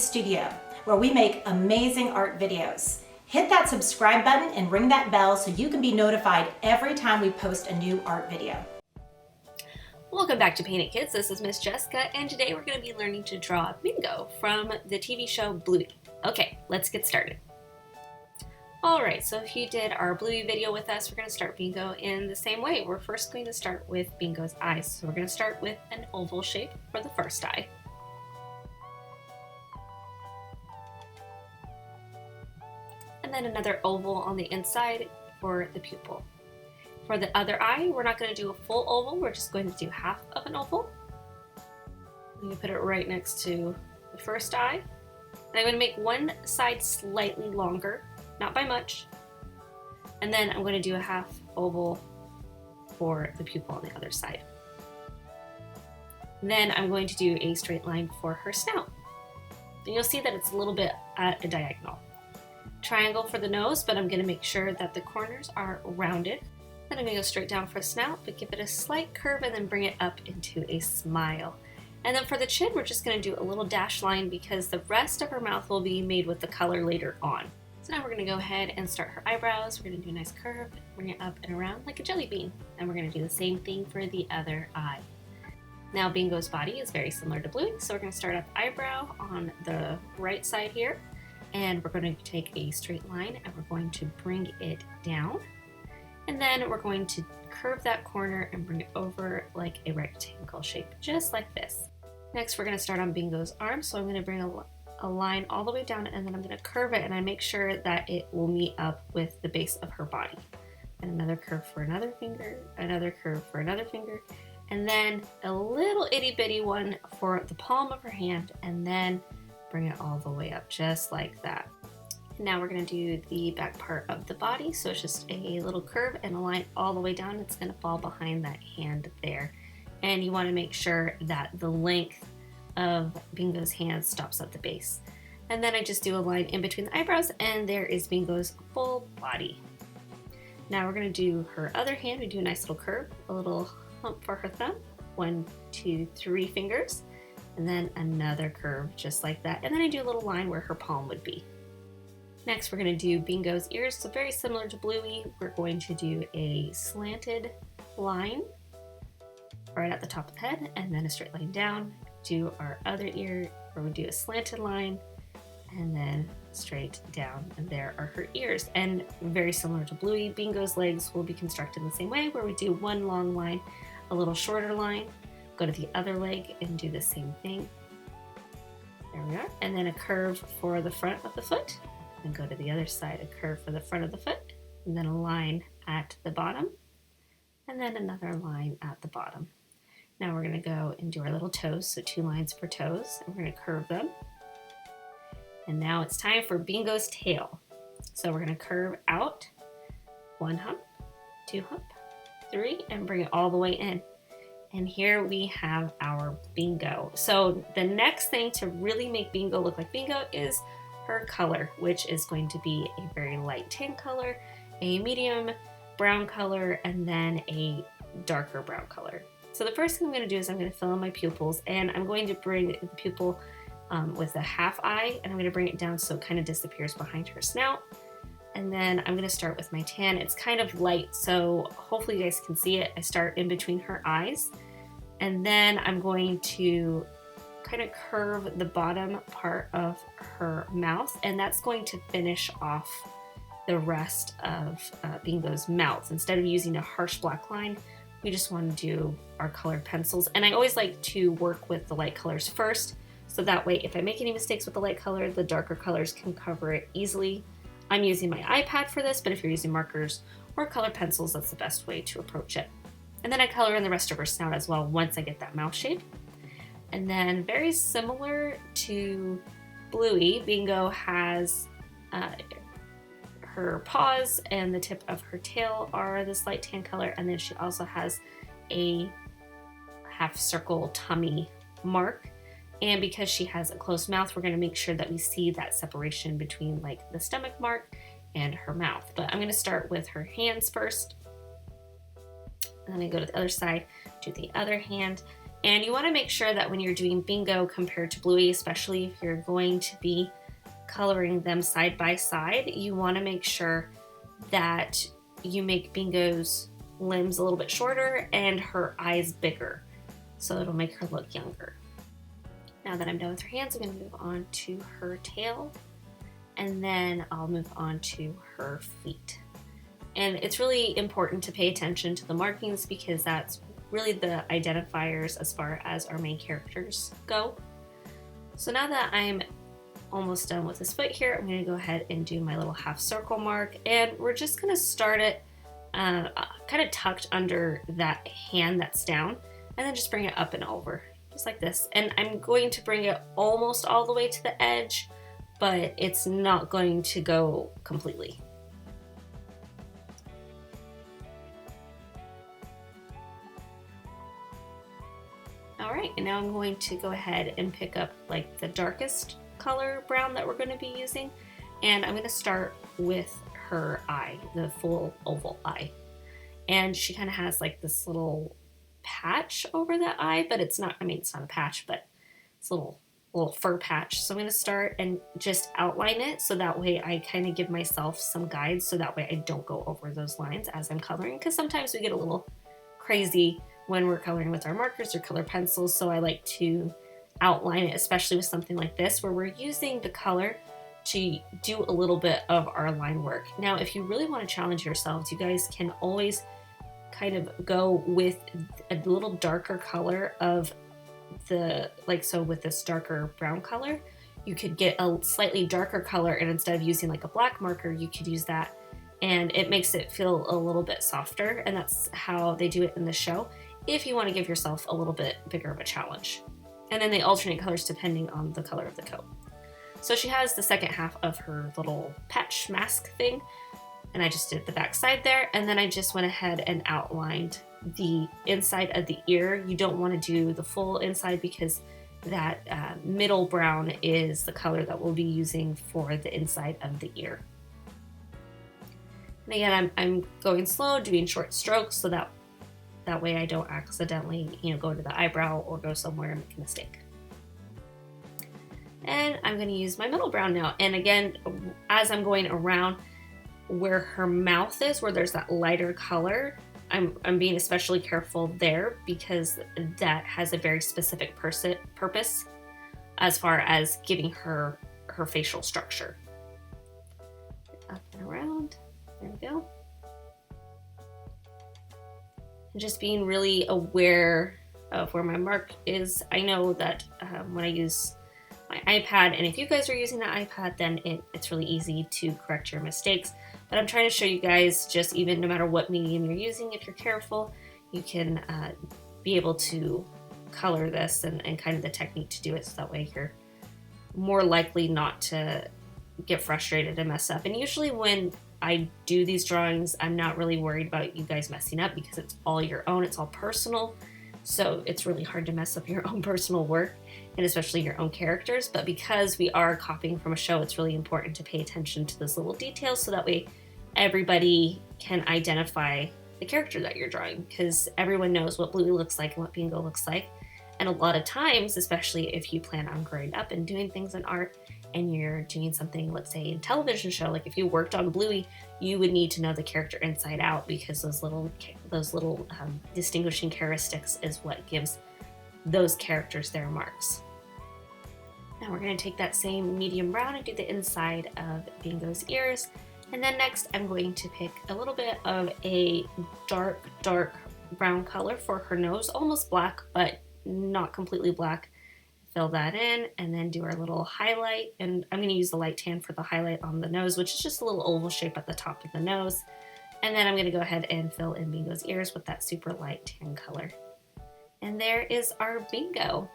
Studio, where we make amazing art videos. Hit that subscribe button and ring that bell so you can be notified every time we post a new art video. Welcome back to Paint It Kids. This is Miss Jessica, and today we're going to be learning to draw Bingo from the TV show Bluey. Okay, let's get started. Alright, so if you did our Bluey video with us, we're going to start Bingo in the same way. We're first going to start with Bingo's eyes. So we're going to start with an oval shape for the first eye. And then another oval on the inside for the pupil. For the other eye, we're not going to do a full oval, we're just going to do half of an oval. I'm going to put it right next to the first eye. And I'm going to make one side slightly longer, not by much. And then I'm going to do a half oval for the pupil on the other side. Then I'm going to do a straight line for her snout. And you'll see that it's a little bit at a diagonal. Triangle for the nose, but I'm going to make sure that the corners are rounded. Then I'm going to go straight down for a snout, but give it a slight curve and then bring it up into a smile. And then for the chin, we're just going to do a little dash line because the rest of her mouth will be made with the color later on. So now we're going to go ahead and start her eyebrows. We're going to do a nice curve, bring it up and around like a jelly bean. And we're going to do the same thing for the other eye. Now Bingo's body is very similar to Bluey, so we're going to start at the eyebrow on the right side here. And we're going to take a straight line and we're going to bring it down. And then we're going to curve that corner and bring it over like a rectangle shape, just like this. Next, we're going to start on Bingo's arm. So I'm going to bring a line all the way down and then I'm going to curve it and I make sure that it will meet up with the base of her body. And another curve for another finger, another curve for another finger, and then a little itty bitty one for the palm of her hand, and then bring it all the way up just like that. Now we're going to do the back part of the body, so it's just a little curve and a line all the way down. It's going to fall behind that hand there. And you want to make sure that the length of Bingo's hand stops at the base. And then I just do a line in between the eyebrows and there is Bingo's full body. Now we're going to do her other hand. We do a nice little curve, a little hump for her thumb, 1, 2, 3 fingers, and then another curve just like that. And then I do a little line where her palm would be. Next, we're going to do Bingo's ears. So very similar to Bluey, we're going to do a slanted line right at the top of the head and then a straight line down. Do our other ear where we do a slanted line and then straight down, and there are her ears. And very similar to Bluey, Bingo's legs will be constructed the same way where we do one long line, a little shorter line, go to the other leg and do the same thing. There we are. And then a curve for the front of the foot. And go to the other side, a curve for the front of the foot, and then a line at the bottom, and then another line at the bottom. Now we're going to go and do our little toes, so 2 lines per toes, and we're going to curve them. And now it's time for Bingo's tail. So we're going to curve out, 1 hump, 2 hump, 3, and bring it all the way in. And here we have our Bingo. So the next thing to really make Bingo look like Bingo is her color, which is going to be a very light tan color, a medium brown color, and then a darker brown color. So the first thing I'm going to do is I'm going to fill in my pupils, and I'm going to bring the pupil with a half eye, and I'm going to bring it down so it kind of disappears behind her snout. And then I'm going to start with my tan. It's kind of light, so hopefully you guys can see it. I start in between her eyes, and then I'm going to kind of curve the bottom part of her mouth, and that's going to finish off the rest of Bingo's mouth. Instead of using a harsh black line, we just want to do our colored pencils. And I always like to work with the light colors first, so that way if I make any mistakes with the light color, the darker colors can cover it easily. I'm using my iPad for this, but if you're using markers or colored pencils, that's the best way to approach it. And then I color in the rest of her snout as well once I get that mouth shape. And then very similar to Bluey, Bingo has her paws and the tip of her tail are this light tan color, and then she also has a half circle tummy mark. And because she has a closed mouth, we're going to make sure that we see that separation between like the stomach mark and her mouth. But I'm going to start with her hands first. And then I go to the other side, do the other hand. And you want to make sure that when you're doing bingo compared to Bluey, especially if you're going to be coloring them side by side, you want to make sure that you make Bingo's limbs a little bit shorter and her eyes bigger, so it'll make her look younger. Now that I'm done with her hands, I'm going to move on to her tail, and then I'll move on to her feet. And it's really important to pay attention to the markings because that's really the identifiers as far as our main characters go. So now that I'm almost done with this foot here, I'm going to go ahead and do my little half circle mark, and we're just going to start it kind of tucked under that hand that's down, and then just bring it up and over, just like this. And I'm going to bring it almost all the way to the edge, but it's not going to go completely. All right, and now I'm going to go ahead and pick up like the darkest color brown that we're going to be using, and I'm going to start with her eye, the full oval eye. And she kind of has like this little patch over that eye, but it's not, I mean, it's not a patch, but it's a little fur patch. So I'm going to start and just outline it so that way I kind of give myself some guides, so that way I don't go over those lines as I'm coloring, because sometimes we get a little crazy when we're coloring with our markers or color pencils. So I like to outline it, especially with something like this where we're using the color to do a little bit of our line work. Now, if you really want to challenge yourselves, you guys can always kind of go with a little darker color of the, like, so with this darker brown color, you could get a slightly darker color, and instead of using like a black marker, you could use that, and it makes it feel a little bit softer. And that's how they do it in the show, if you want to give yourself a little bit bigger of a challenge. And then they alternate colors depending on the color of the coat. So she has the second half of her little patch mask thing, and I just did the back side there, and then I just went ahead and outlined the inside of the ear. You don't want to do the full inside because that middle brown is the color that we'll be using for the inside of the ear. And again, I'm going slow, doing short strokes, so that way I don't accidentally, go to the eyebrow or go somewhere and make a mistake. And I'm going to use my middle brown now. And again, as I'm going around where her mouth is, where there's that lighter color, I'm being especially careful there because that has a very specific purpose as far as giving her facial structure. Up and around. There we go. And just being really aware of where my mark is. I know that when I use my iPad, and if you guys are using the iPad, then it's really easy to correct your mistakes. But I'm trying to show you guys, just even no matter what medium you're using, if you're careful, you can be able to color this and kind of the technique to do it, so that way you're more likely not to get frustrated and mess up. And usually when I do these drawings, I'm not really worried about you guys messing up because it's all your own, it's all personal. So it's really hard to mess up your own personal work, and especially your own characters. But because we are copying from a show, it's really important to pay attention to those little details, so that way everybody can identify the character that you're drawing, because everyone knows what Bluey looks like and what Bingo looks like. And a lot of times, especially if you plan on growing up and doing things in art, and you're doing something, let's say, in television show, like if you worked on Bluey, you would need to know the character inside out, because those little distinguishing characteristics is what gives those characters their marks. Now we're going to take that same medium brown and do the inside of Bingo's ears. And then next I'm going to pick a little bit of a dark brown color for her nose, almost black, but not completely black. Fill that in, and then do our little highlight. And I'm going to use the light tan for the highlight on the nose, which is just a little oval shape at the top of the nose. And then I'm going to go ahead and fill in Bingo's ears with that super light tan color. And there is our Bingo.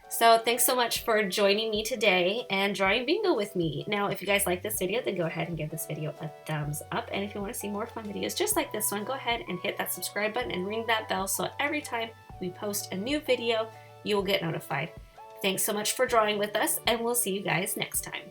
So thanks so much for joining me today and drawing Bingo with me. Now, if you guys like this video, then go ahead and give this video a thumbs up. And if you want to see more fun videos just like this one, go ahead and hit that subscribe button and ring that bell, so every time we post a new video, you will get notified. Thanks so much for drawing with us, and we'll see you guys next time.